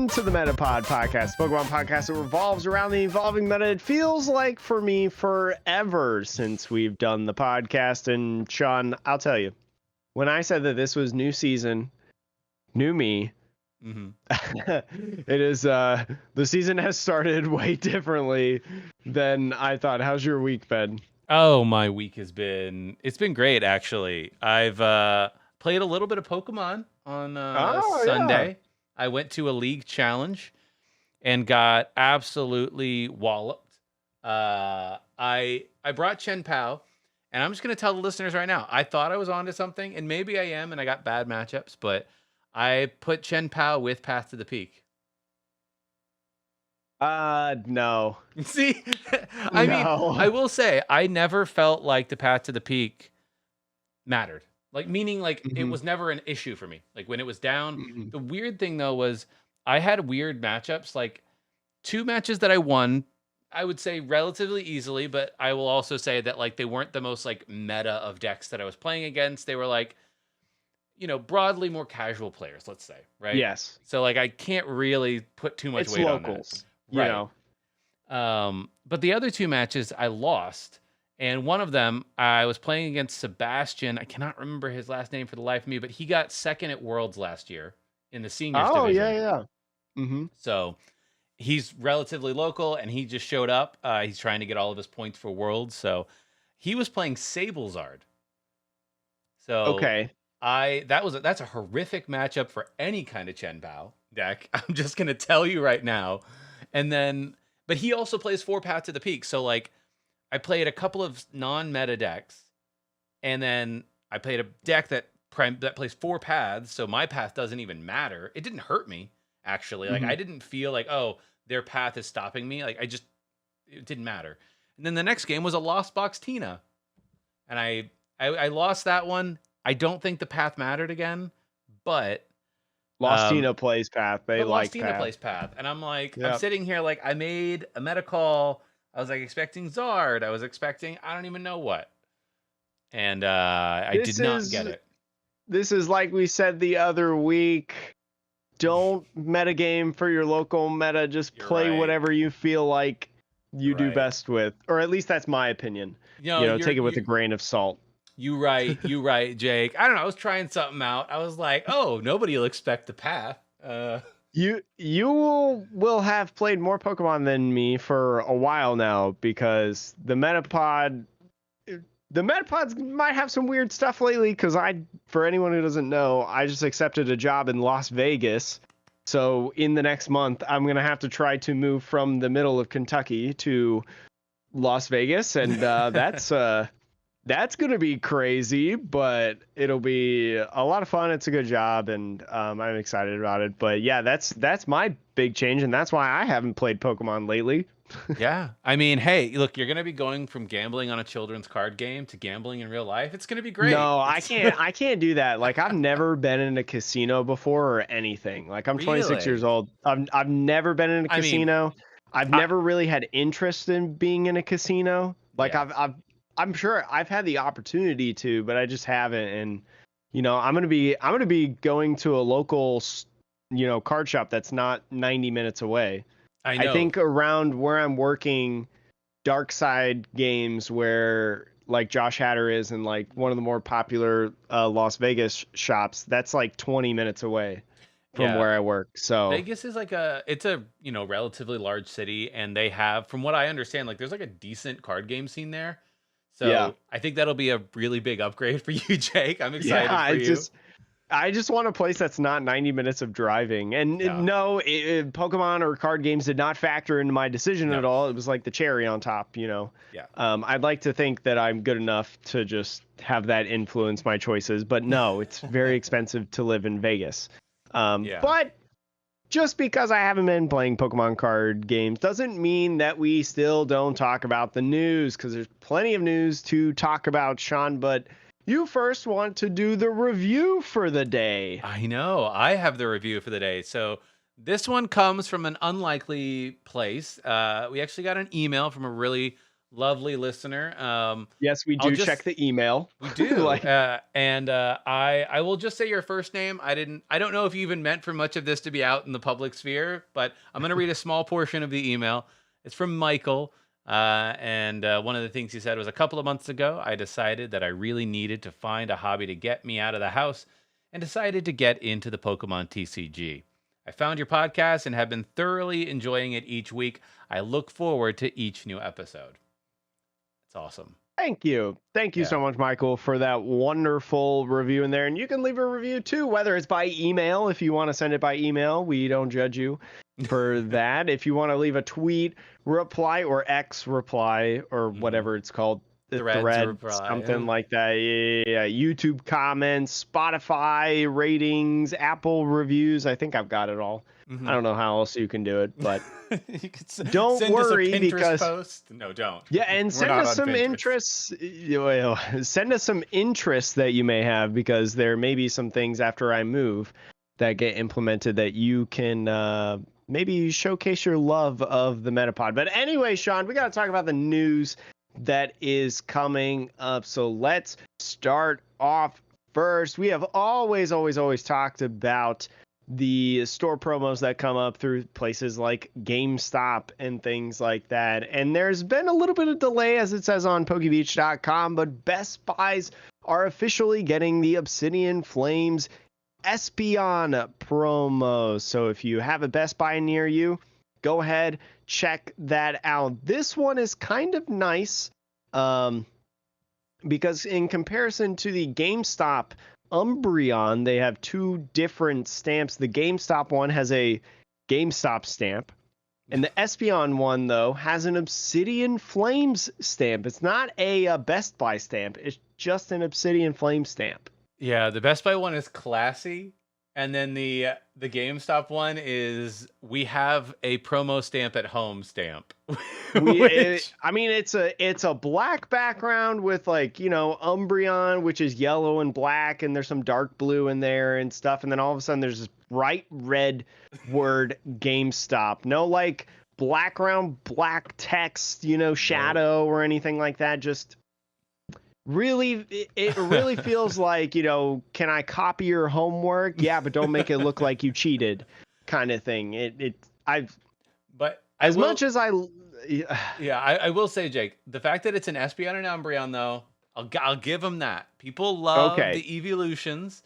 Welcome to the Metapod podcast, Pokemon podcast that revolves around the evolving meta. It feels like for me forever since we've done the podcast. And Sean, I'll tell you, when I said that this was new season, new me, it is the season has started way differently than I thought. How's your week been? Oh, my week it's been great actually. I've played a little bit of Pokemon on Sunday. Yeah. I went to a league challenge and got absolutely walloped. I brought Chen Pao, and I'm just going to tell the listeners right now, I thought I was onto something, and maybe I am, and I got bad matchups, but I put Chen Pao with Path to the Peak. No. See? I mean, I will say, I never felt like the Path to the Peak mattered. Like, meaning, like, it was never an issue for me. Like, when it was down, the weird thing, though, was I had weird matchups. Like, 2 matches that I won, I would say relatively easily, but I will also say that, like, they weren't the most, like, meta of decks that I was playing against. They were, like, you know, broadly more casual players, let's say, right? Yes. So, like, I can't really put too much weight locals, on that. Right. You know? But the other 2 matches I lost. And one of them, I was playing against Sebastian. I cannot remember his last name for the life of me, but he got second at Worlds last year in the seniors division. Oh, yeah. So he's relatively local, and he just showed up. He's trying to get all of his points for Worlds. So he was playing Sablezard. So okay, that's a horrific matchup for any kind of Chen Pao deck. I'm just gonna tell you right now. And then, but he also plays 4 Path to the Peak. So like, I played a couple of non-meta decks, and then I played a deck that plays 4 paths, so my path doesn't even matter. It didn't hurt me, actually. Like, I didn't feel like, oh, their path is stopping me. Like, it didn't matter. And then the next game was a Lost Box Tina, and I lost that one. I don't think the path mattered again, but Lost Tina plays path. Lost Tina plays path, and I'm like, I'm sitting here like, I made a meta call. I was like expecting Zard. I was expecting I don't even know what. And I did not get it. This is like we said the other week. Don't metagame for your local meta. Just play whatever you feel like you do best with. Or at least that's my opinion. You know, take it with a grain of salt. You right, Jake. I don't know. I was trying something out. I was like, oh, nobody will expect the path. You will have played more Pokemon than me for a while now, because the Metapods might have some weird stuff lately, because for anyone who doesn't know, I just accepted a job in Las Vegas. So in the next month, I'm going to have to try to move from the middle of Kentucky to Las Vegas, and that's going to be crazy, but it'll be a lot of fun. It's a good job, and I'm excited about it. But yeah, that's my big change, and that's why I haven't played Pokemon lately. Yeah. I mean, hey, look, you're going to be going from gambling on a children's card game to gambling in real life. It's going to be great. No, I can't do that. Like, I've never been in a casino before or anything. Like, I'm 26 years old. I've never been in a casino. I've never really had interest in being in a casino. Like, I'm sure I've had the opportunity to, but I just haven't. And, you know, I'm going to be going to a local, you know, card shop that's not 90 minutes away. I think around where I'm working, Dark Side Games, where like Josh Hatter is, and like one of the more popular Las Vegas shops, that's like 20 minutes away from where I work. So Vegas is like it's a, you know, relatively large city, and they have, from what I understand, like there's like a decent card game scene there. So I think that'll be a really big upgrade for you, Jake. I'm excited for you. I just want a place that's not 90 minutes of driving. And no, Pokemon or card games did not factor into my decision at all. It was like the cherry on top, you know. Yeah. I'd like to think that I'm good enough to just have that influence my choices. But no, it's very expensive to live in Vegas. But just because I haven't been playing Pokemon card games doesn't mean that we still don't talk about the news, because there's plenty of news to talk about, Sean. But you first want to do the review for the day. I know. I have the review for the day. So this one comes from an unlikely place. We actually got an email from a really lovely listener. Yes, we I'll do just check the email. we do. Like, I will just say your first name. I don't know if you even meant for much of this to be out in the public sphere, but I'm going to read a small portion of the email. It's from Michael. And one of the things he said was, a couple of months ago, I decided that I really needed to find a hobby to get me out of the house and decided to get into the Pokemon TCG. I found your podcast and have been thoroughly enjoying it each week. I look forward to each new episode. It's awesome. thank you. Thank you Yeah. so much, Michael, for that wonderful review in there. And you can leave a review too, whether it's by email. If you want to send it by email, we don't judge you for that. If you want to leave a tweet reply or X reply or whatever it's called, the thread reply, something like that. Yeah. YouTube comments, Spotify ratings, Apple reviews. I think I've got it all. I don't know how else you can do it, but you could don't send worry us a Pinterest because post. No, don't. Yeah, and send us some interests. Send us some interests that you may have, because there may be some things after I move that get implemented that you can maybe showcase your love of the Metapod. But anyway, Sean, we got to talk about the news that is coming up. So let's start off first. We have always talked about the store promos that come up through places like GameStop and things like that. And there's been a little bit of delay, as it says on PokeBeach.com, but Best Buys are officially getting the Obsidian Flames Espeon promo. So if you have a Best Buy near you, go ahead, check that out. This one is kind of nice because in comparison to the GameStop Umbreon, they have two different stamps. The GameStop one has a GameStop stamp, and the Espeon one, though, has an Obsidian Flames stamp. It's not a Best Buy stamp. It's just an Obsidian Flames stamp. Yeah, the Best Buy one is classy, and then the GameStop one is, we have a promo stamp at home stamp. It's a black background with, like, Umbreon, which is yellow and black, and there's some dark blue in there and stuff, and then all of a sudden there's this bright red word GameStop. No, like, background black text, shadow or anything like that. Just really, it really feels like, can I copy your homework? Yeah, but don't make it look like you cheated, kind of thing. I will say, Jake, the fact that it's an Espeon and Umbreon, though, I'll give them that. People love the evolutions,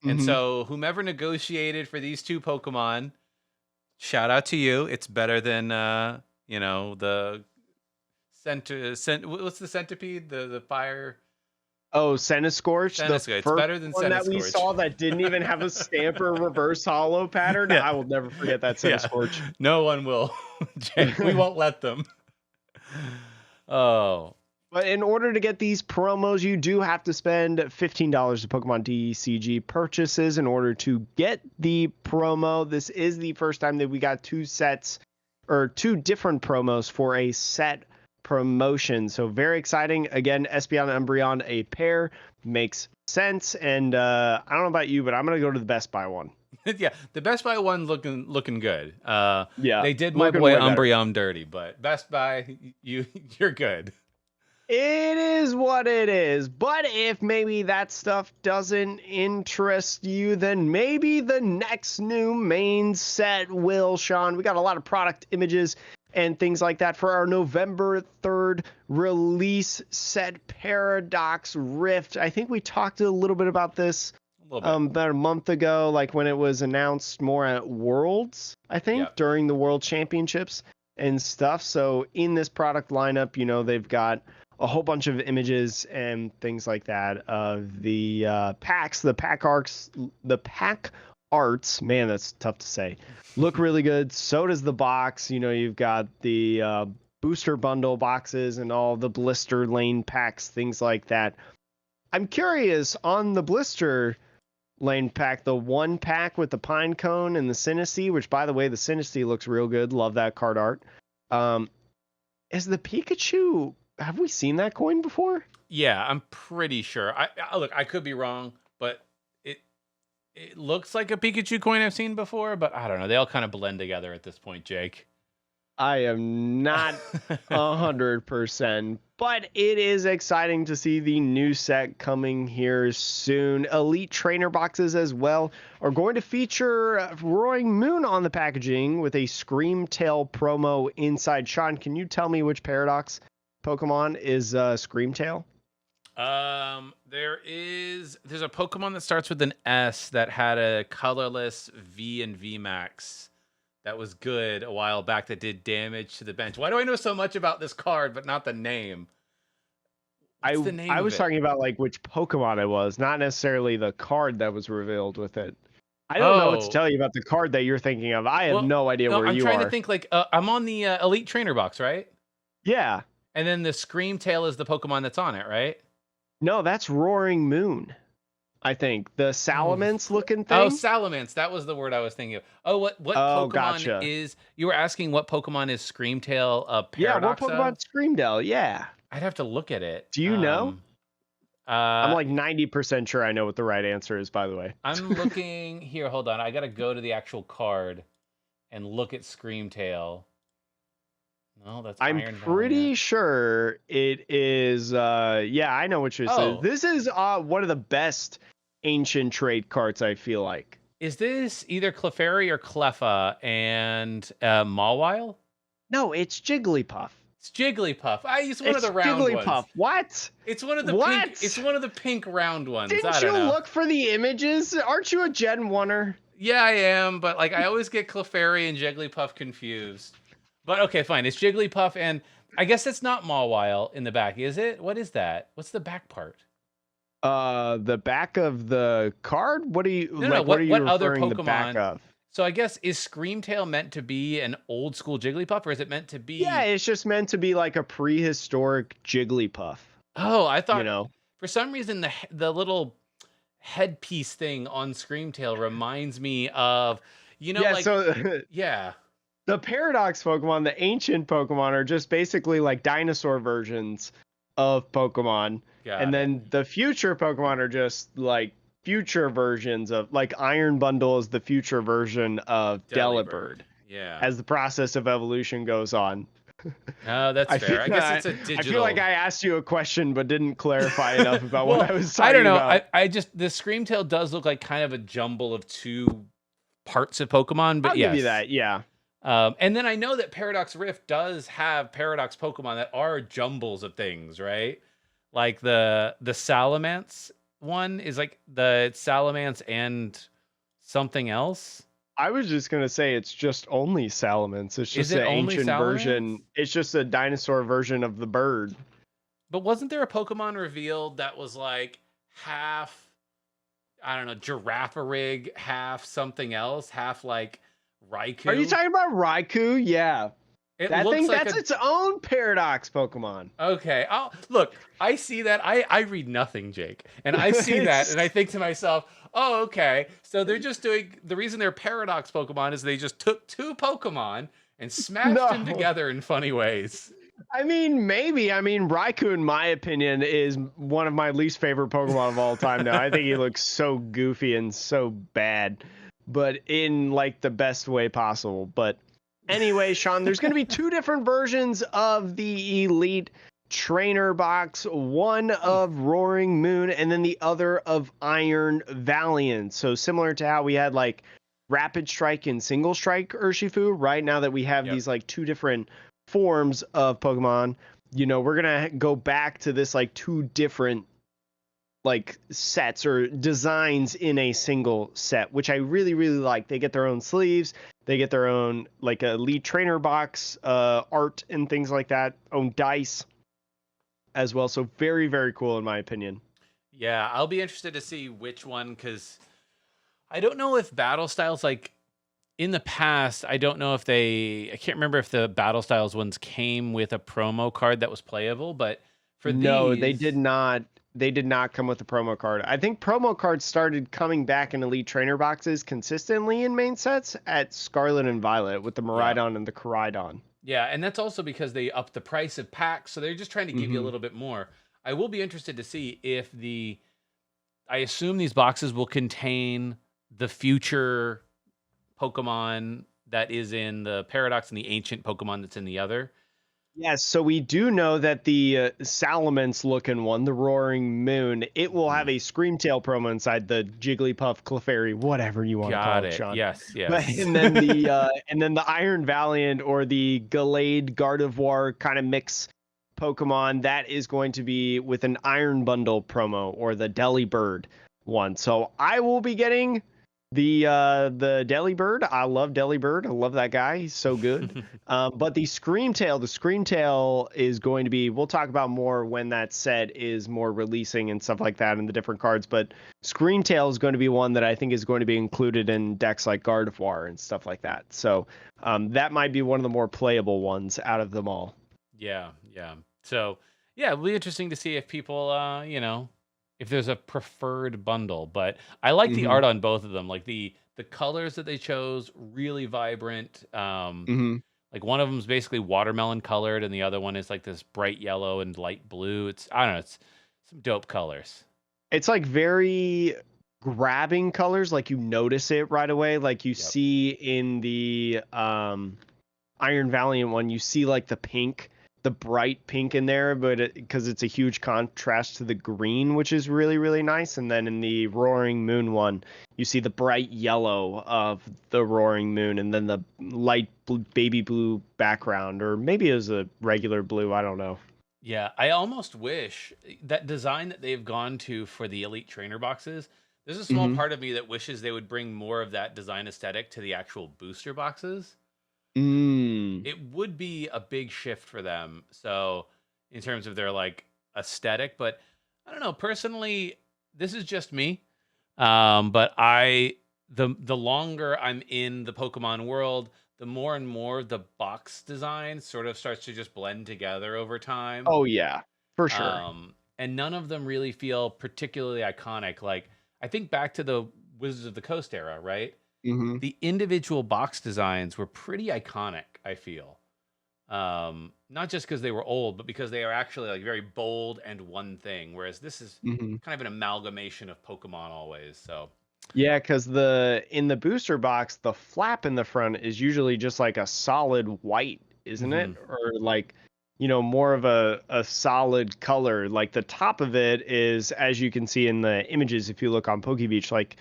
and so whomever negotiated for these two Pokemon, shout out to you. It's better than the what's the centipede? The fire. Oh, Centiskorch. It's better than one Centiskorch. That we saw that didn't even have a stamp or reverse hollow pattern. Yeah. I will never forget that Centiskorch. Yeah. No one will. Jake, we won't let them. Oh. But in order to get these promos, you do have to spend $15 of Pokemon TCG purchases in order to get the promo. This is the first time that we got two different promos for a set promotion. So very exciting. Again, Espeon and Umbreon, a pair, makes sense. And I don't know about you, but I'm going to go to the Best Buy one. Yeah, the Best Buy one looking good. Yeah, they did my boy Umbreon dirty, but Best Buy, you're good. It is what it is. But if maybe that stuff doesn't interest you, then maybe the next new main set will, Sean. We got a lot of product images and things like that for our November 3rd release set, Paradox Rift. I think we talked a little bit about this about a month ago, like when it was announced more at Worlds, I think, during the World Championships and stuff. So in this product lineup, they've got a whole bunch of images and things like that of the packs, the pack arts, man, that's tough to say, look really good. So does the box. You've got the booster bundle boxes and all the blister lane packs, things like that. I'm curious on the blister lane pack, the one pack with the pine cone and the Sinistee, which, by the way, the Sinistee looks real good. Love that card art. Is the Pikachu, have we seen that coin before? Yeah, I'm pretty sure. I could be wrong, but it looks like a Pikachu coin I've seen before, but I don't know. They all kind of blend together at this point, Jake. I am not 100%, but it is exciting to see the new set coming here soon. Elite trainer boxes as well are going to feature Roaring Moon on the packaging with a Screamtail promo inside. Sean, can you tell me which Paradox Pokemon is Screamtail? There's a Pokemon that starts with an S that had a colorless V and V Max that was good a while back that did damage to the bench. Why do I know so much about this card but not the name? What's the name I of was it? talking about like which Pokemon it was, not necessarily the card that was revealed with it. I don't know what to tell you about the card that you're thinking of. I have no idea where I'm you trying are. to think like I'm on the Elite Trainer box, right? Yeah. And then the Screamtail is the Pokemon that's on it, right? No, that's Roaring Moon. I think the Salamence looking thing. Oh, Salamence. That was the word I was thinking of. Oh, what Pokemon gotcha. is? You were asking what Pokemon is Screamtail a paradox what Pokemon Screamtail? Yeah. I'd have to look at it. Do you know? I'm like 90% sure I know what the right answer is, by the way. I'm looking here. Hold on. I got to go to the actual card and look at Screamtail. No, that's I'm Iron pretty Valiant. sure it is. Yeah, I know what you're saying. This is one of the best ancient trade cards, I feel like. Is this either Clefairy or Cleffa and Mawile? No, it's Jigglypuff. It's Jigglypuff. It's one of the round Jigglypuff. ones. What? It's one of the pink. It's one of the pink round ones. Didn't you look for the images? Aren't you a Gen 1er? Yeah, I am, but like I always get Clefairy and Jigglypuff confused. But okay, fine. It's Jigglypuff, and I guess it's not Mawile in the back, is it? What is that? What's the back part? The back of the card. What are you? No, what are you referring other Pokemon? The back of? So I guess is Screamtail meant to be an old school Jigglypuff, or is it meant to be? Yeah, it's just meant to be like a prehistoric Jigglypuff. Oh, I thought for some reason the little headpiece thing on Screamtail reminds me of yeah. The Paradox Pokemon, the ancient Pokemon, are just basically like dinosaur versions of Pokemon. And then the future Pokemon are just like future versions of, like Iron Bundle is the future version of Delibird. Yeah. As the process of evolution goes on. Oh, that's fair. I guess it's a digital. I feel like I asked you a question but didn't clarify enough about what I was talking about. I don't know. I just, the Screamtail does look like kind of a jumble of two parts of Pokemon, but I'll give you that, yeah. And then I know that Paradox Rift does have Paradox Pokemon that are jumbles of things, right? Like the Salamence one is like the Salamence and something else. I was just gonna say it's just only Salamence. It's just an ancient version. It's just a dinosaur version of the bird. But wasn't there a Pokemon revealed that was like half, I don't know, Girafarig, half something else, half like Raikou? Are you talking about Raikou? Yeah. That's its own Paradox Pokemon. Okay. Look, I see that. I read nothing, Jake. And I see that and I think to myself, oh, okay. So they're just doing, the reason they're Paradox Pokemon is they just took two Pokemon and smashed them together in funny ways. I mean, maybe. I mean, Raikou, in my opinion, is one of my least favorite Pokemon of all time now. I think he looks so goofy and so bad, but in like the best way possible. But anyway, Sean, there's going to be two different versions of the Elite Trainer box, one of Roaring Moon and then the other of Iron Valiant. So similar to how we had like Rapid Strike and Single Strike Urshifu, right? Now that we have these like two different forms of Pokemon, you know, we're going to go back to this like two different like sets or designs in a single set, which I really, really like. They get their own sleeves. They get their own like Elite Trainer box art and things like that, own dice as well. So very, very cool in my opinion. Yeah, I'll be interested to see which one, because I don't know if Battle Styles, like in the past, I don't know if I can't remember if the Battle Styles ones came with a promo card that was playable, but for they did not. They did not come with a promo card. I think promo cards started coming back in Elite Trainer boxes consistently in main sets at Scarlet and Violet with the Miraidon and the Koraidon. Yeah, and that's also because they upped the price of packs, so they're just trying to give you a little bit more. I will be interested to see if I assume these boxes will contain the future Pokemon that is in the Paradox and the ancient Pokemon that's in the other? Yes, so we do know that the Salamence looking one, the Roaring Moon, it will have a Screamtail promo inside the Jigglypuff, Clefairy, whatever you want to call Got it, it. Sean. Yes, But yes. and then the Iron Valiant or the Gallade Gardevoir kind of mix Pokemon, that is going to be with an Iron Bundle promo or the Delibird one. So I will be getting the Delibird. I love Delibird. I love that guy. He's so good. But the Screamtail is going to be, we'll talk about more when that set is more releasing and stuff like that in the different cards. But Screamtail is going to be one that I think is going to be included in decks like Gardevoir and stuff like that. So that might be one of the more playable ones out of them all. Yeah, yeah. So, yeah, it'll be interesting to see if people, if there's a preferred bundle. But I like the art on both of them. Like the colors that they chose, really vibrant. Like one of them is basically watermelon colored, and the other one is like this bright yellow and light blue. I don't know, it's some dope colors. It's like very grabbing colors, like you notice it right away. Like you see in the Iron Valiant one, you see like the pink, the bright pink in there, but because it's a huge contrast to the green, which is really, really nice. And then in the Roaring Moon one, you see the bright yellow of the Roaring Moon and then the light blue, baby blue background, or maybe it was a regular blue. I don't know. Yeah, I almost wish that design that they've gone to for the Elite Trainer boxes, there's a small part of me that wishes they would bring more of that design aesthetic to the actual booster boxes. It would be a big shift for them. So in terms of their like aesthetic, but I don't know, personally, this is just me. But the longer I'm in the Pokemon world, the more and more the box design sort of starts to just blend together over time. Oh yeah, for sure. And none of them really feel particularly iconic. Like I think back to the Wizards of the Coast era, right? The individual box designs were pretty iconic, I feel. Not just because they were old, but because they are actually like very bold and one thing. Whereas this is kind of an amalgamation of Pokemon always. So yeah, because in the booster box, the flap in the front is usually just like a solid white, isn't it? Or like, more of a solid color. Like the top of it is, as you can see in the images, if you look on PokeBeach, like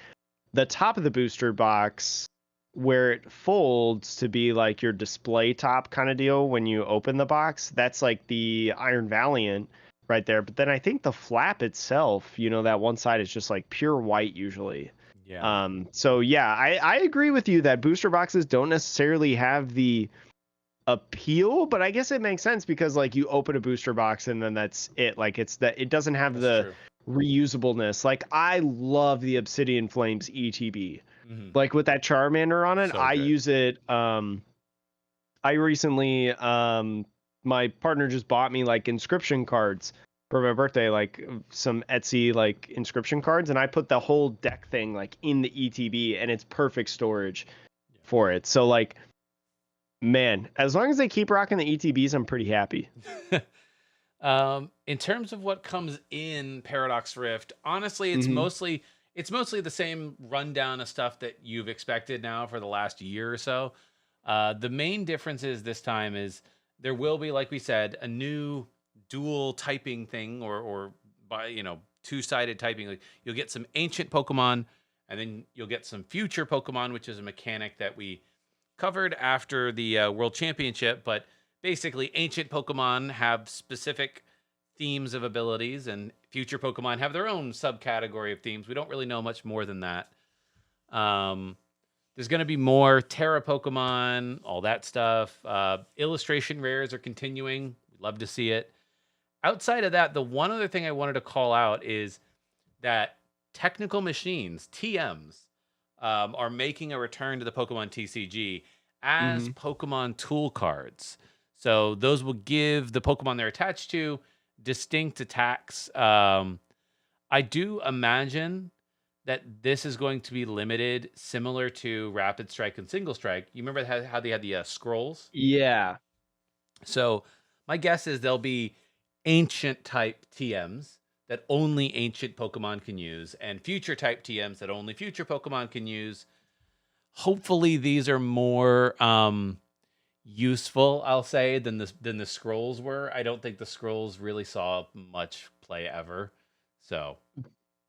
the top of the booster box where it folds to be like your display top kind of deal when you open the box, that's like the Iron Valiant right there. But then I think the flap itself, that one side is just like pure white usually. yeah. So yeah, I agree with you that booster boxes don't necessarily have the appeal, but I guess it makes sense because like you open a booster box and then that's it. Like it doesn't have the reusableness. Like I love the Obsidian Flames ETB. Like with that Charmander on it, I use it. I recently, my partner just bought me like inscription cards for my birthday, like some Etsy like inscription cards, and I put the whole deck thing like in the ETB, and it's perfect storage for it. So like, man, as long as they keep rocking the ETBs, I'm pretty happy. In terms of what comes in Paradox Rift, honestly, it's mostly the same rundown of stuff that you've expected now for the last year or so. The main difference is this time is there will be, like we said, a new dual typing thing or by two-sided typing. Like you'll get some ancient Pokemon, and then you'll get some future Pokemon, which is a mechanic that we covered after the World Championship. But basically, ancient Pokemon have specific themes of abilities, and future Pokemon have their own subcategory of themes. We don't really know much more than that. There's going to be more Terra Pokemon, all that stuff. Illustration rares are continuing. We'd love to see it. Outside of that, the one other thing I wanted to call out is that Technical Machines, TMs, are making a return to the Pokemon TCG as Pokemon tool cards. So those will give the Pokemon they're attached to distinct attacks. I do imagine that this is going to be limited, similar to Rapid Strike and Single Strike. You remember how they had the scrolls? Yeah. So my guess is there'll be ancient type TMs that only ancient Pokemon can use, and future type TMs that only future Pokemon can use. hopefully these are more useful, I'll say, than the scrolls were. I don't think the scrolls really saw much play ever. So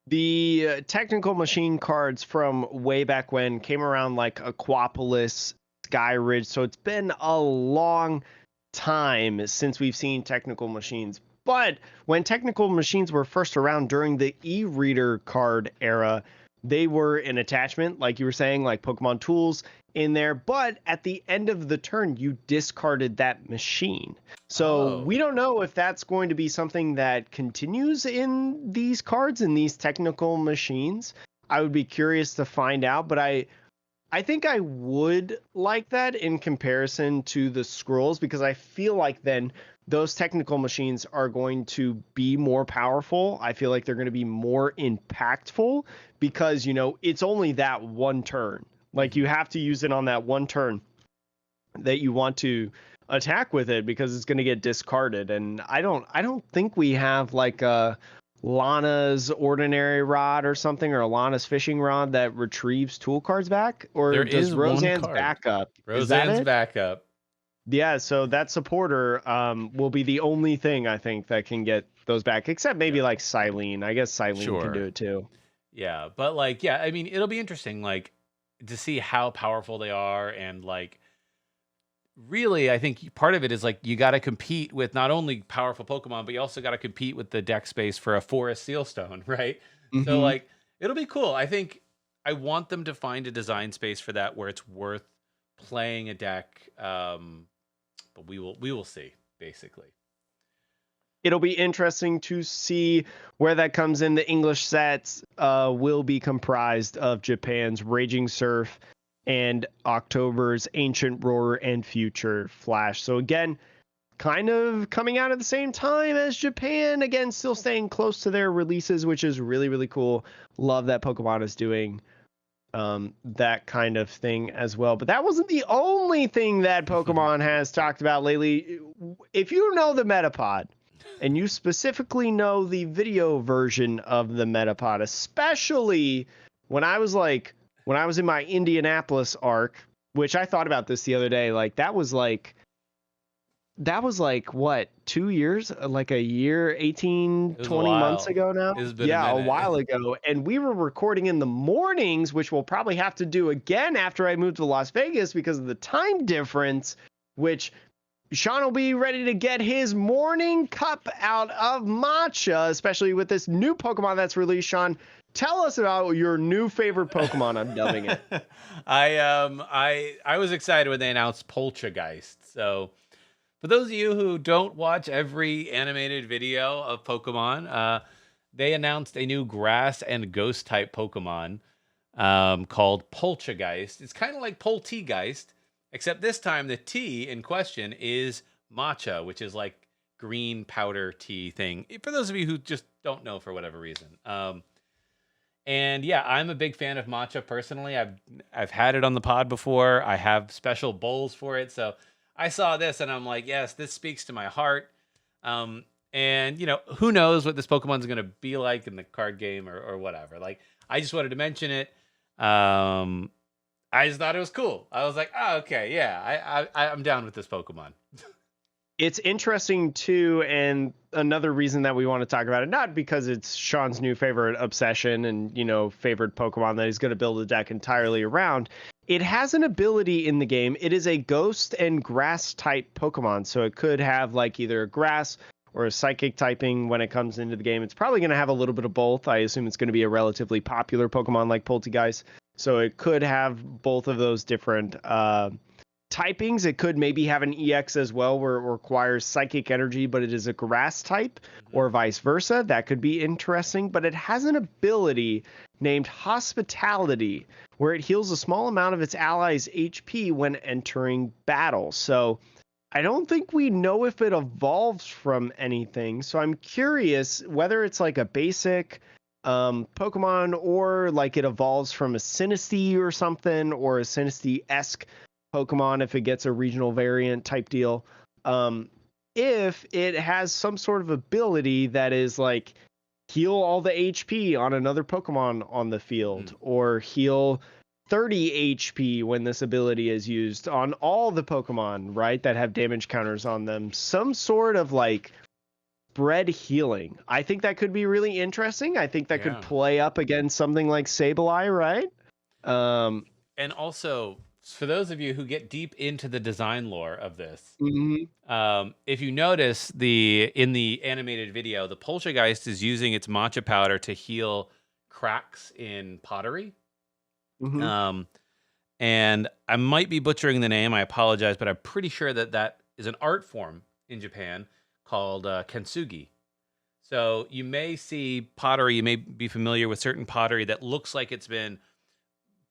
the technical machine cards from way back when came around like Aquapolis, Skyridge. So it's been a long time since we've seen technical machines. But when technical machines were first around during the e-reader card era, they were an attachment, like you were saying, like Pokemon tools in there. But at the end of the turn, you discarded that machine. So we don't know if that's going to be something that continues in these cards, in these technical machines. I would be curious to find out, but I think I would like that in comparison to the scrolls, because I feel like then those technical machines are going to be more powerful. I feel like they're going to be more impactful because, you know, it's only that one turn. Like you have to use it on that one turn that you want to attack with it because it's going to get discarded. And I don't think we have like Lana's ordinary rod or something, or Lana's fishing rod that retrieves tool cards back, or there does is Roseanne's one card. backup? Roseanne's backup. Yeah, so that supporter will be the only thing I think that can get those back, except maybe like Silene. I guess Silene can do it too. Yeah, but like, yeah, I mean, it'll be interesting, like, to see how powerful they are, and like, really, I think part of it is like you got to compete with not only powerful Pokemon, but you also got to compete with the deck space for a Forest Sealstone, right? So like, it'll be cool. I think I want them to find a design space for that where it's worth playing a deck. But we will see, basically. It'll be interesting to see where that comes in. The English sets will be comprised of Japan's Raging Surf and October's Ancient Roar and Future Flash. So again, kind of coming out at the same time as Japan. Again, still staying close to their releases, which is really, really cool. Love that Pokemon is doing that kind of thing as well. But that wasn't the only thing that Pokemon has talked about lately. If you know the Metapod, and you specifically know the video version of the Metapod, especially when I was in my Indianapolis arc, which I thought about this the other day, like that was like what, 2 years, like a year, 18, 20 months ago now? Yeah, a while ago. And we were recording in the mornings, which we'll probably have to do again after I move to Las Vegas because of the time difference, which Sean will be ready to get his morning cup out of matcha, especially with this new Pokemon that's released. Sean, tell us about your new favorite Pokemon. I'm dubbing it. I was excited when they announced Poltergeist. So for those of you who don't watch every animated video of Pokemon, they announced a new grass and ghost type Pokemon called Poltergeist. It's kind of like Poltegeist, except this time the tea in question is matcha, which is like green powder tea thing. For those of you who just don't know for whatever reason. And yeah, I'm a big fan of matcha personally. I've had it on the pod before. I have special bowls for it. So I saw this and I'm like, yes, this speaks to my heart. And you know, who knows what this Pokemon's going to be like in the card game or whatever. Like, I just wanted to mention it. I just thought it was cool. I was like, oh, okay, yeah, I'm down with this Pokemon. It's interesting too, and another reason that we want to talk about it, not because it's Sean's new favorite obsession and, you know, favorite Pokemon that he's going to build a deck entirely around. It has an ability in the game. It is a ghost and grass type Pokemon, so it could have like either a grass or a psychic typing when it comes into the game. It's probably going to have a little bit of both. I assume it's going to be a relatively popular Pokemon like Poltegeist, so it could have both of those different typings. It could maybe have an EX as well where it requires psychic energy, but it is a grass type, or vice versa. That could be interesting. But it has an ability named Hospitality where it heals a small amount of its allies' HP when entering battle. So I don't think we know if it evolves from anything. So I'm curious whether it's like a basic Pokemon, or like it evolves from a Sinistea or something, or a Sinistea-esque Pokemon if it gets a regional variant type deal. If it has some sort of ability that is like heal all the HP on another Pokemon on the field, or heal 30 HP when this ability is used on all the Pokemon, right, that have damage counters on them. Some sort of like spread healing. I think that could be really interesting. I think that could play up against something like Sableye, right? And also, for those of you who get deep into the design lore of this, if you notice in the animated video, the Poltergeist is using its matcha powder to heal cracks in pottery. And I might be butchering the name. I apologize, but I'm pretty sure that is an art form in Japan called kintsugi. So you may see pottery, you may be familiar with certain pottery that looks like it's been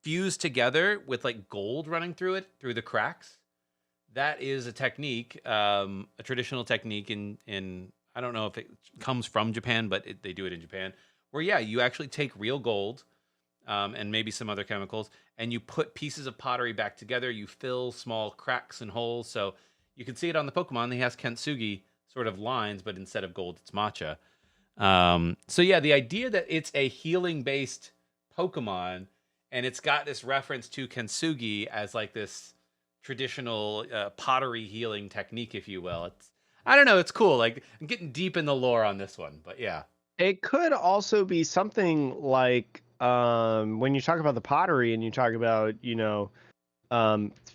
fused together with like gold running through it, through the cracks. That is a technique, a traditional technique in I don't know if it comes from Japan, but they do it in Japan, where you actually take real gold and maybe some other chemicals, and you put pieces of pottery back together. You fill small cracks and holes. So you can see it on the Pokemon. He has kintsugi sort of lines, but instead of gold, it's matcha. So the idea that it's a healing-based Pokemon, and it's got this reference to kintsugi as like this traditional pottery healing technique, if you will. I don't know, it's cool. Like, I'm getting deep in the lore on this one, but yeah. It could also be something like when you talk about the pottery and you talk about,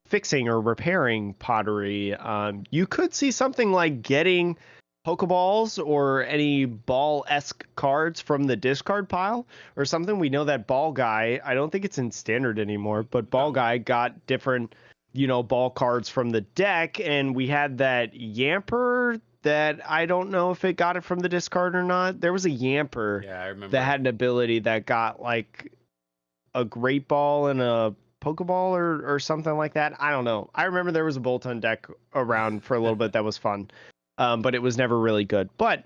fixing or repairing pottery, you could see something like getting Pokeballs or any ball-esque cards from the discard pile or something. We know that Ball Guy, I don't think it's in standard anymore, but Ball Guy got different, ball cards from the deck, and we had that Yamper that I don't know if it got it from the discard or not. There was a Yamper I remember that had an ability that got like a Great Ball and a Pokeball or something like that. I don't know. I remember there was a Boltund deck around for a little bit that was fun. But it was never really good. But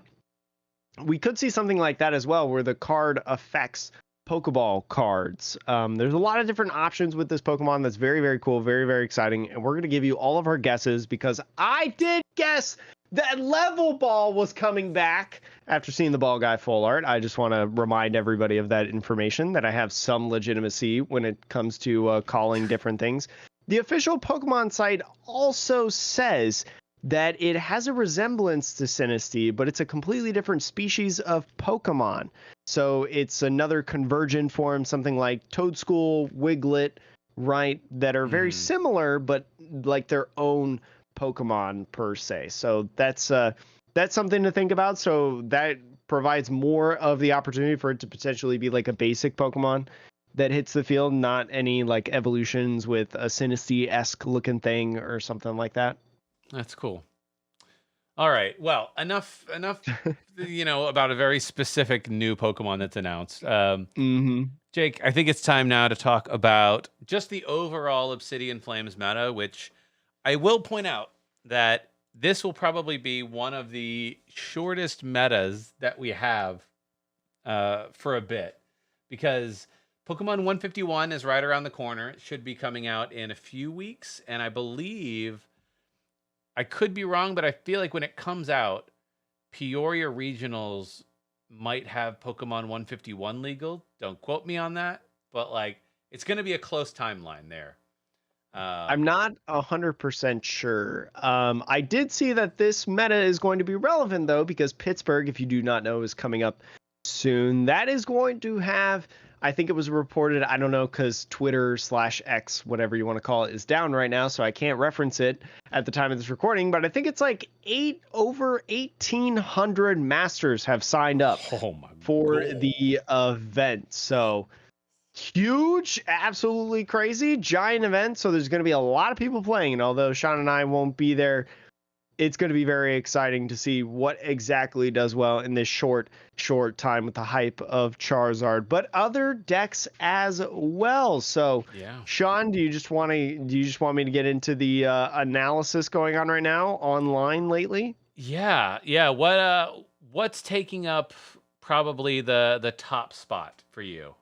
we could see something like that as well, where the card affects Pokeball cards. There's a lot of different options with this Pokemon that's very, very cool, very, very exciting. And we're going to give you all of our guesses because I did guess that Level Ball was coming back after seeing the Ball Guy full art. I just want to remind everybody of that information, that I have some legitimacy when it comes to calling different things. The official Pokemon site also says that it has a resemblance to Sinistea, but it's a completely different species of Pokemon. So it's another convergent form, something like Toadscool, Wiglet, right, that are very similar, but like their own Pokemon per se. So that's something to think about. So that provides more of the opportunity for it to potentially be like a basic Pokemon that hits the field, not any like evolutions with a Sinistea-esque looking thing or something like that. That's cool. All right. Well, enough, about a very specific new Pokemon that's announced. Jake, I think it's time now to talk about just the overall Obsidian Flames meta, which I will point out that this will probably be one of the shortest metas that we have for a bit, because Pokemon 151 is right around the corner. It should be coming out in a few weeks, and I believe, I could be wrong, but I feel like when it comes out, Peoria Regionals might have Pokemon 151 legal. Don't quote me on that, but like, it's going to be a close timeline there. I'm not 100% sure. I did see that this meta is going to be relevant, though, because Pittsburgh, if you do not know, is coming up soon. That is going to have, I think it was reported, I don't know, because Twitter/X, whatever you want to call it, is down right now, so I can't reference it at the time of this recording, but I think it's like over 1,800 Masters have signed up for the event. So huge, absolutely crazy, giant event. So there's going to be a lot of people playing, and although Sean and I won't be there, it's going to be very exciting to see what exactly does well in this short time with the hype of Charizard, but other decks as well. So, Sean, do you just want me to get into the analysis going on right now online lately? Yeah. What's taking up probably the top spot for you?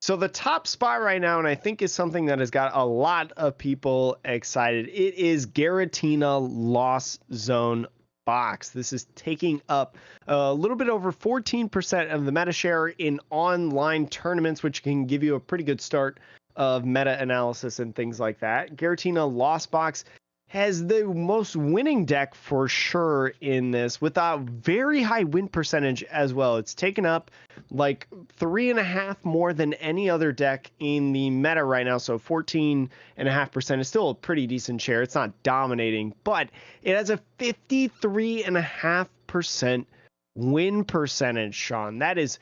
So the top spot right now, and I think is something that has got a lot of people excited, it is Giratina Lost Zone box. This is taking up a little bit over 14% of the meta share in online tournaments, which can give you a pretty good start of meta-analysis and things like that, Giratina Lost Box has the most winning deck for sure in this, with a very high win percentage as well. It's taken up like 3.5 more than any other deck in the meta right now. So 14.5% is still a pretty decent share. It's not dominating, but it has a 53.5% win percentage, Sean. That is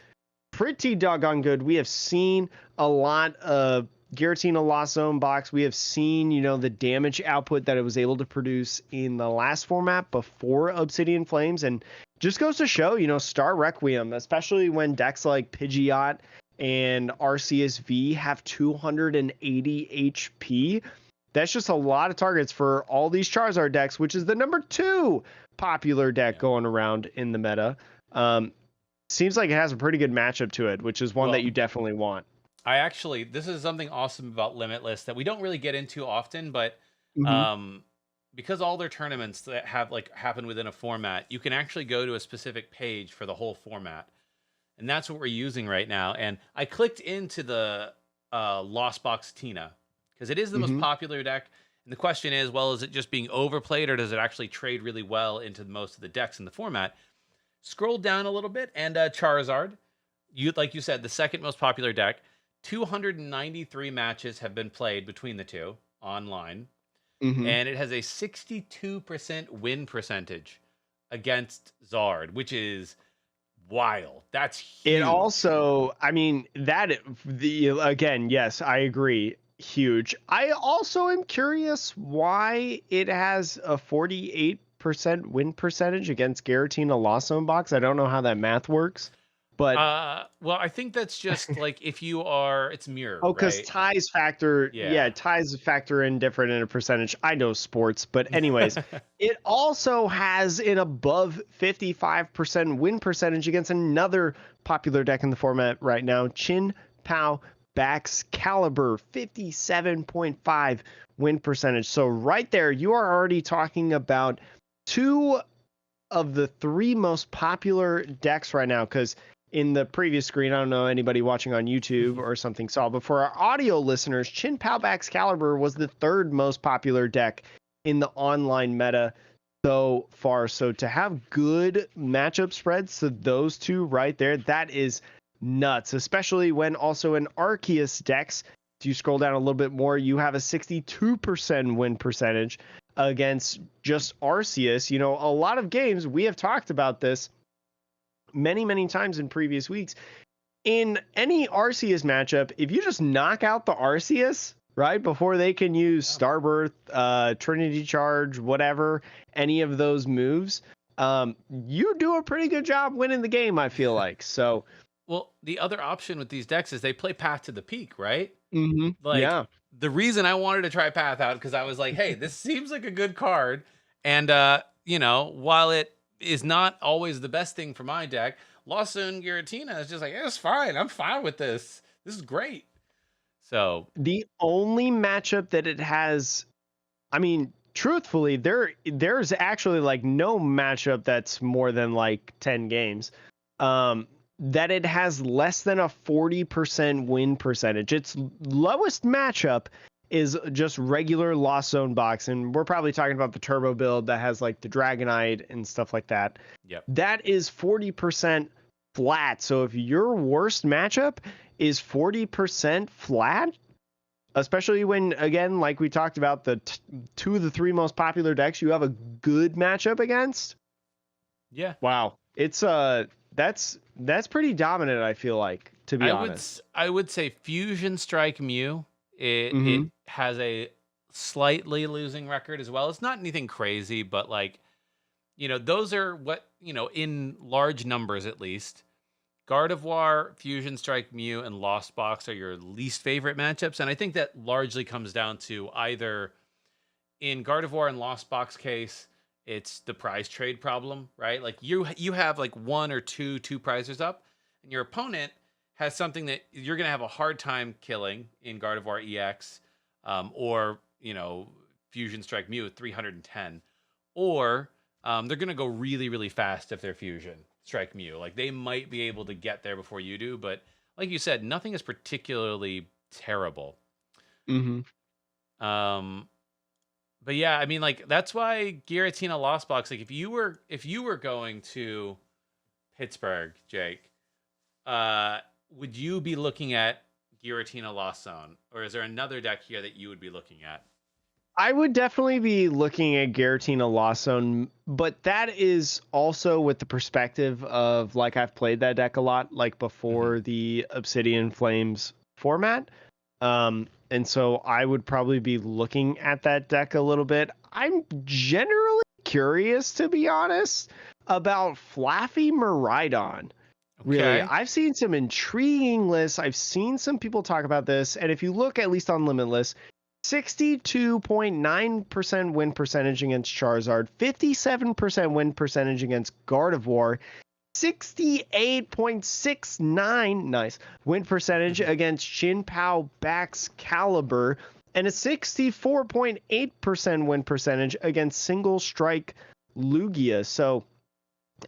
pretty doggone good. We have seen a lot of Giratina Lost Zone Box. We have seen, the damage output that it was able to produce in the last format before Obsidian Flames, and just goes to show, Star Requiem, especially when decks like Pidgeot and RCSV have 280 HP. That's just a lot of targets for all these Charizard decks, which is the number 2 popular deck going around in the meta. Seems like it has a pretty good matchup to it, which is one that you definitely want. This is something awesome about Limitless that we don't really get into often, but because all their tournaments that have happen within a format, you can actually go to a specific page for the whole format. And that's what we're using right now. And I clicked into the Lost Box Tina because it is the most popular deck. And the question is, well, is it just being overplayed, or does it actually trade really well into most of the decks in the format? Scroll down a little bit, and Charizard, like you said, the second most popular deck. 293 matches have been played between the two online, and it has a 62% win percentage against Zard, which is wild. That's huge. It also, again, yes, I agree. Huge. I also am curious why it has a 48% win percentage against Giratina Lost Zone Box. I don't know how that math works, but well, I think that's just like if you are, it's mirror. Oh, because right? ties factor, ties factor in different in a percentage. I know sports, but anyways, it also has an above 55% win percentage against another popular deck in the format right now, Chin Pao Baxcalibur, 57.5 win percentage. So right there, you are already talking about 2 of the 3 most popular decks right now, because in the previous screen, I don't know anybody watching on YouTube or something saw, but for our audio listeners, Chin Pao Baxcalibur was the 3rd most popular deck in the online meta so far. So to have good matchup spreads to those 2 right there, that is nuts, especially when also in Arceus decks, if you scroll down a little bit more, you have a 62% win percentage against just Arceus. A lot of games, we have talked about this many times in previous weeks. In any Arceus matchup, if you just knock out the Arceus right before they can use Starbirth, Trinity Charge, whatever, any of those moves, you do a pretty good job winning the game, I feel like. So, well, the other option with these decks is they play Path to the Peak, right? Yeah. The reason I wanted to try Path out, because I was like, hey, this seems like a good card, and while it is not always the best thing for my deck, Lost Zone Giratina is just like, it's fine. I'm fine with this. This is great. So the only matchup that it has, truthfully, there's actually like no matchup that's more than like 10 games that it has less than a 40% win percentage. Its lowest matchup is just regular Lost Zone Box, and we're probably talking about the turbo build that has like the Dragonite and stuff like that. Yep. That is 40% flat. So if your worst matchup is 40% flat, especially when, again, like we talked about, the 2 of the 3 most popular decks you have a good matchup against. Yeah. Wow. It's that's pretty dominant, I feel like, to be honest. I would say Fusion Strike Mew. It has a slightly losing record as well. It's not anything crazy, but those are what, in large numbers at least. Gardevoir, Fusion Strike Mew, and Lost Box are your least favorite matchups. And I think that largely comes down to either in Gardevoir and Lost Box case, it's the prize trade problem, right? Like you have like 1 or 2 prizes up, and your opponent has something that you're going to have a hard time killing in Gardevoir EX, or, Fusion Strike Mew at 310. Or they're going to go really, really fast if they're Fusion Strike Mew. Like, they might be able to get there before you do, but like you said, nothing is particularly terrible. Mm-hmm. Um, but yeah, I mean, like that's why Giratina Lost Box. Like, if you were going to Pittsburgh, Jake, uh, would you be looking at Giratina Lost Zone, or is there another deck here that you would be looking at? I would definitely be looking at Giratina Lost Zone, but that is also with the perspective of like I've played that deck a lot, like Mm-hmm. before the Obsidian Flames format. And so I would probably be looking at that deck a little bit. I'm generally curious, to be honest, about Flaffy Miraidon. Really, Okay. I've seen some intriguing lists. I've seen some people talk about this, and if you look at least on Limitless, 62.9% win percentage against Charizard, 57% win percentage against Gardevoir, 68.69 nice win percentage against Shin-Pao Baxcalibur, and a 64.8% win percentage against Single Strike Lugia. So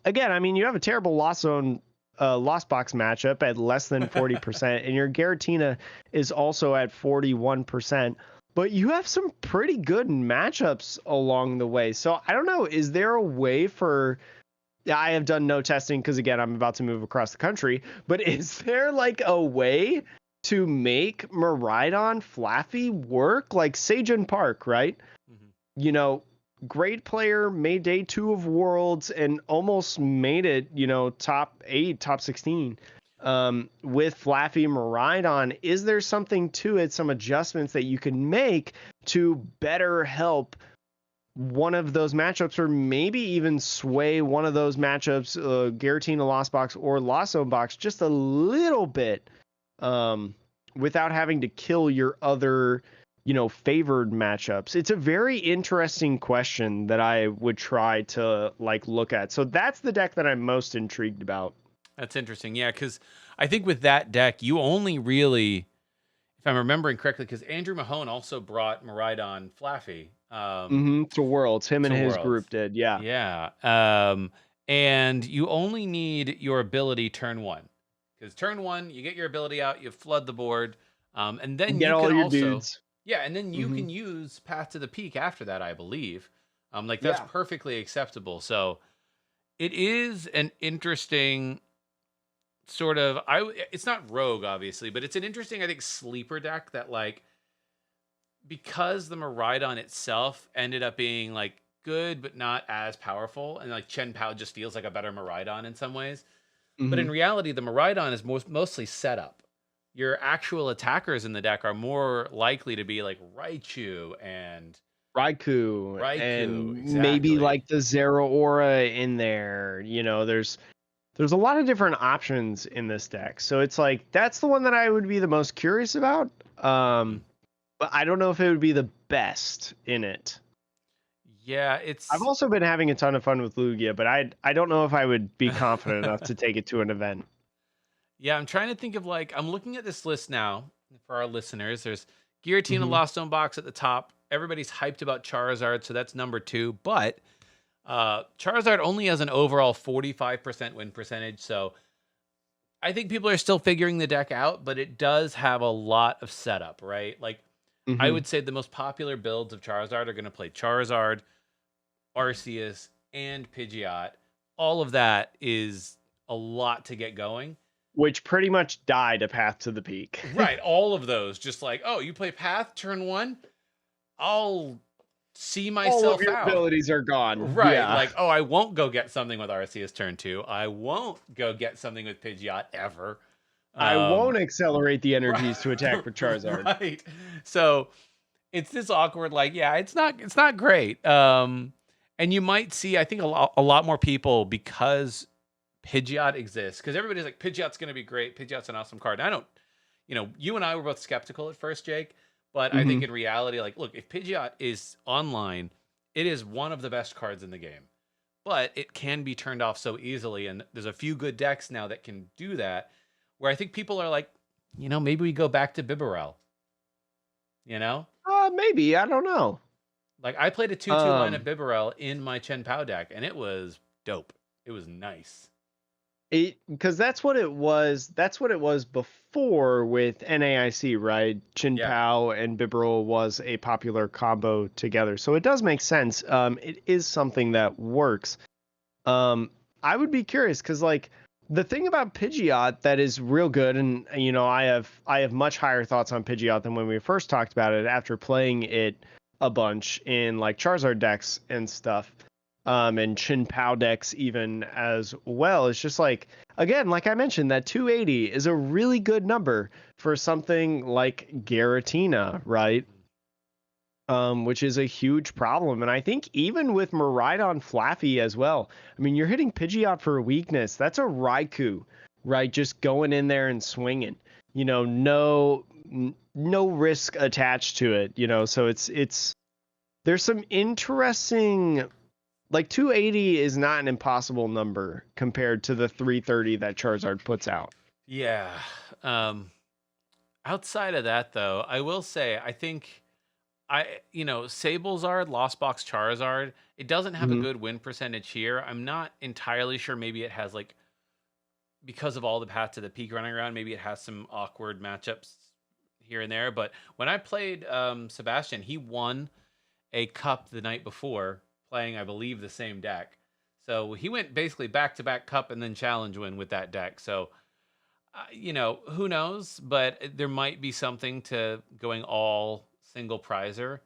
again, I mean, you have a terrible Lost Zone Lost Box matchup at less than 40%, and your Giratina is also at 41%. But you have some pretty good matchups along the way. So I don't know, is there a way for... I have done no testing because, again, I'm about to move across the country. But is there like a way to make Miraidon Flaffy work? Like Sejun Park, right? Mm-hmm. You know, great player, made day 2 of Worlds and almost made it, top 8, top 16. With Flaffy Miraidon, is there something to it, some adjustments that you can make to better help one of those matchups, or maybe even sway one of those matchups, Giratina Lost Box or Lost Zone Box, just a little bit, without having to kill your other, favored matchups? It's a very interesting question that I would try to like look at. So that's the deck that I'm most intrigued about. That's interesting. Yeah, because I think with that deck, you only really, if I'm remembering correctly, because Andrew Mahone also brought Miraidon Flaffy To Worlds, him and to his Worlds. group did, yeah. Yeah. And you only need your ability turn one. Because turn one, you get your ability out, you flood the board, and then Get you can all your also, dudes. yeah, and then you Hmm. can use Path to the Peak after that, I believe. Like that's Yeah. perfectly acceptable. So it is an interesting sort of it's not rogue obviously, but it's an interesting, I think, sleeper deck that, like, because the Miraidon itself ended up being like good but not as powerful, and like Chen Pao just feels like a better Miraidon in some ways. But Hmm. in reality, the Miraidon is mostly setup. Your actual attackers in the deck are more likely to be like Raichu and Raikou Raikou, and maybe exactly. like the Zero Aura in there. There's a lot of different options in this deck. So it's like that's the one that I would be the most curious about. Mhm. But I don't know if it would be the best in it. Yeah, I've it's also been having a ton of fun with Lugia, but I don't know if I would be confident enough to take it to an event. yeah, I'm trying to think of, like, I'm looking at this list now for our listeners. There's Giratina Hmm. Lost Zone Box at the top. Everybody's hyped about Charizard, so that's number 2. But Charizard only has an overall 45% win percentage, so I think people are still figuring the deck out, but it does have a lot of setup, right? Like, I Hmm. would say the most popular builds of Charizard are going to play Charizard, Arceus, and Pidgeot. All of that is a lot to get going. Which pretty much died a path to the peak. Right, all of those. Just like, oh, you play Path turn one, I'll see All of myself your out. abilities are gone. Right, Yeah. like, oh, I won't go get something with Arceus turn two. I won't go get something with Pidgeot ever. I Um, won't accelerate the right, energies to attack with Charizard. right. So it's this awkward, like, yeah, it's not great. And you might see, I think, a lot more people, because Pidgeot exists, because everybody's like, Pidgeot's going to be great. Pidgeot's an awesome card. And I don't, you and I were both skeptical at first, Jake, but I think Hmm. in reality, like, look, if Pidgeot is online, it is one of the best cards in the game, but it can be turned off so easily. And there's a few good decks now that can do that, where I think people are like, maybe we go back to Bibarel, you know? Maybe. I don't know. Like, I played a 2/2 line of Um, Bibarel in my Chen Pao deck, and it was dope. It was nice. Because that's what it was. That's what it was before with NAIC, right? Chin Yeah. Pao and Bibarel was a popular combo together, so it does make sense. It is something that works. Um, I would be curious because like the thing about Pidgeot that is real good, and I have much higher thoughts on Pidgeot than when we first talked about it after playing it a bunch in like Charizard decks and stuff, and Chin Pao decks even as well. It's just like again, like I mentioned, that 280 is a really good number for something like Garatina, right? Which is a huge problem. And I think even with Maridon Flaffy as well, I mean, you're hitting Pidgeot for a weakness. That's a Raikou, right? Just going in there and swinging. No risk attached to it. So it's there's some interesting. Like 280 is not an impossible number compared to the 330 that Charizard puts out. Yeah. Um, Outside of that, though, I will say I think Sablezard, Lost Box Charizard, it doesn't have a Mm-hmm. good win percentage here. I'm not entirely sure. Maybe it has like because of all the paths to the peak running around, maybe it has some awkward matchups here and there. But when I played Sebastian, he won a cup the night before playing, I believe, the same deck. So he went basically back to back cup and then challenge win with that deck. So who knows? But there might be something to going all single prizer.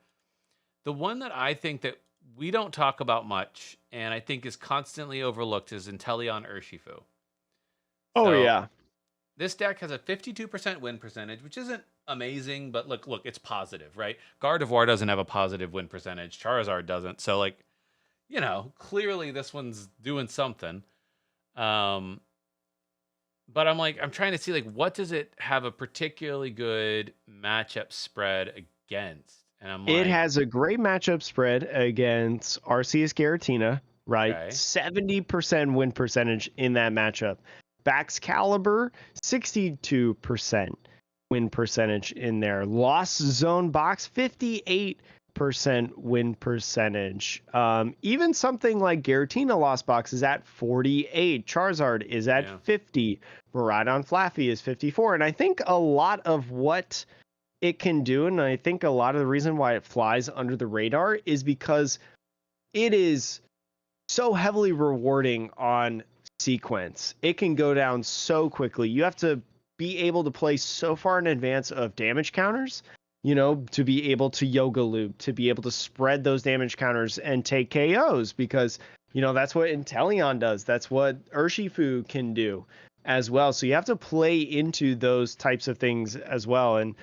The one that I think that we don't talk about much and I think is constantly overlooked is Inteleon Urshifu. Oh So yeah. this deck has a 52% win percentage, which isn't amazing, but look, it's positive, right? Gardevoir doesn't have a positive win percentage. Charizard doesn't. So like, clearly this one's doing something. Um, but I'm trying to see like what does it have a particularly good matchup spread against? And I'm It like, has a great matchup spread against Arceus Giratina, right? okay, 70% win percentage in that matchup. Baxcalibur, 62% win percentage in there. Lost Zone Box, 58% win percentage. Even something like Giratina Lost Box is at 48. Charizard is at yeah, 50. Maridon Flaffy is 54. And I think a lot of what it can do, and I think a lot of the reason why it flies under the radar is because it is so heavily rewarding on sequence. It can go down so quickly. You have to be able to play so far in advance of damage counters, to be able to yoga loop, to be able to spread those damage counters and take KOs because, that's what Inteleon does. That's what Urshifu can do as well. So you have to play into those types of things as well. And,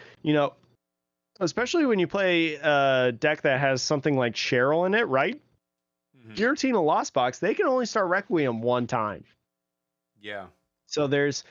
especially when you play a deck that has something like Cheryl in it, right? hmm Giratina Lost Box, they can only start Requiem one time. yeah, So there's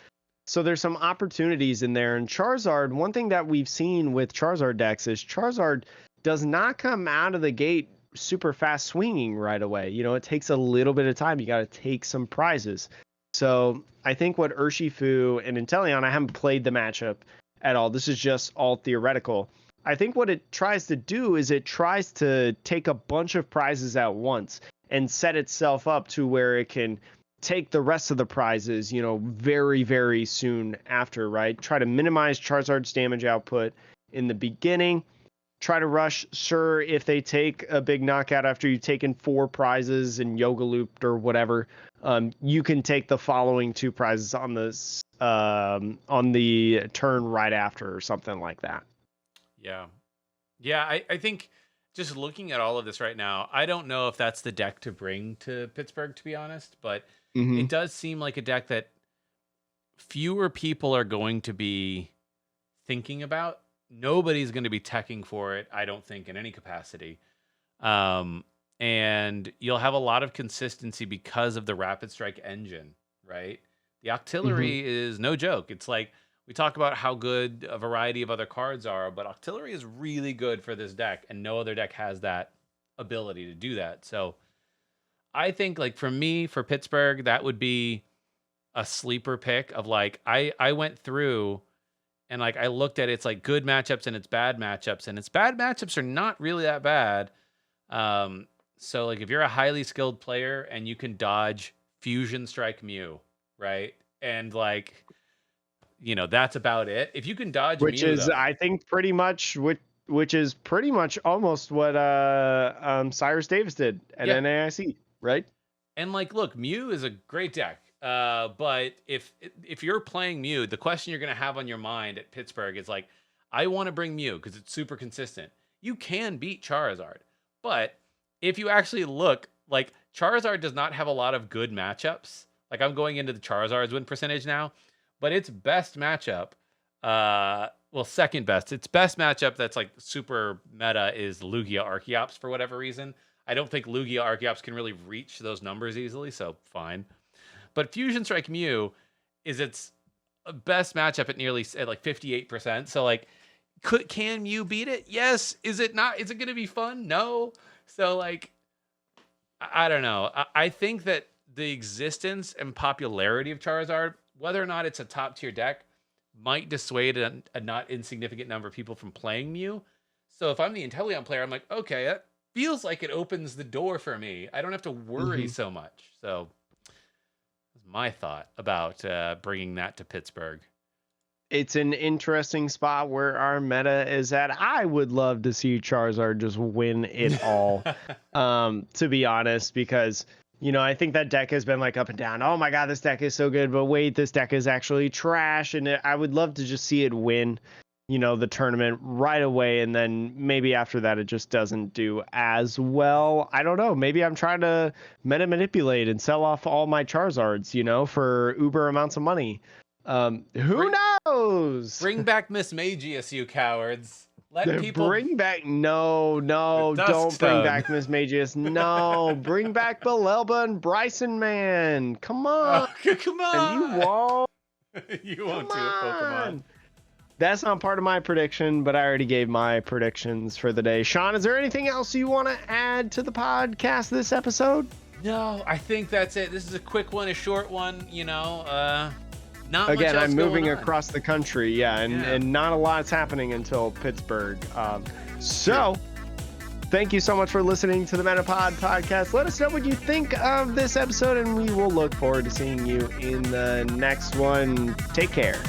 some opportunities in there. And Charizard, one thing that we've seen with Charizard decks is Charizard does not come out of the gate super fast swinging right away. It takes a little bit of time. You got to take some prizes. So I think what Urshifu and Inteleon, I haven't played the matchup at all. This is just all theoretical. I think what it tries to do is it tries to take a bunch of prizes at once and set itself up to where it can take the rest of the prizes, very, very soon after, right? Try to minimize Charizard's damage output in the beginning. Try to rush, sure, if they take a big knockout after you've taken 4 prizes and yoga looped or whatever, you can take the following 2 prizes on the turn right after or something like that. yeah. Yeah, I think just looking at all of this right now, I don't know if that's the deck to bring to Pittsburgh, to be honest, but Mm-hmm. it does seem like a deck that fewer people are going to be thinking about. Nobody's going to be teching for it, I don't think, in any capacity. Um, and you'll have a lot of consistency because of the Rapid Strike engine, right? The Mm-hmm. Octillery is no joke. It's like we talk about how good a variety of other cards are, but Octillery is really good for this deck, and no other deck has that ability to do that. So I think, like for me, for Pittsburgh, that would be a sleeper pick of like I went through and like I looked at its like good matchups and its bad matchups, and its bad matchups are not really that bad. Um, so like if you're a highly skilled player and you can dodge Fusion Strike Mew, right? And like, that's about it. If you can dodge which Mew, is, though, I think, pretty much which is pretty much almost what Cyrus Davis did at yeah. NAIC, right? And like, look, Mew is a great deck. But if you're playing Mew, the question you're gonna have on your mind at Pittsburgh is like, I want to bring Mew because it's super consistent. You can beat Charizard, but if you actually look, like Charizard does not have a lot of good matchups. Like I'm going into the Charizard's win percentage now, but its best matchup, well, second best, its best matchup that's like super meta is Lugia Archeops for whatever reason. I don't think Lugia Archeops can really reach those numbers easily, so fine. But Fusion Strike Mew is its best matchup at like 58%. So like, can Mew beat it? Yes. Is it not? Is it going to be fun? No. So like, I don't know. I think that the existence and popularity of Charizard, whether or not it's a top tier deck, might dissuade a not insignificant number of people from playing Mew. So if I'm the Inteleon player, I'm like, okay, that feels like it opens the door for me. I don't have to worry so much. So that's my thought about bringing that to Pittsburgh. It's an interesting spot where our meta is at. I would love to see Charizard just win it all, to be honest, because, I think that deck has been like up and down. Oh my God, this deck is so good, but wait, this deck is actually trash. And I would love to just see it win, the tournament right away. And then maybe after that, it just doesn't do as well. I don't know. Maybe I'm trying to meta manipulate and sell off all my Charizards, for uber amounts of money. Who knows? Bring back Miss Magius, you cowards. Let people bring back don't bring back Miss Magius. No, bring back Belelba and Bryson, man. Come on. Oh, come on. You won't. You won't do it, Pokemon. That's not part of my prediction, but I already gave my predictions for the day. Sean, is there anything else you want to add to the podcast this episode? No, I think that's it. This is a quick one, a short one, Not Again, much else I'm moving going on. across the country, and not a lot's happening until Pittsburgh. Thank you so much for listening to the Metapod podcast. Let us know what you think of this episode, and we will look forward to seeing you in the next one. Take care.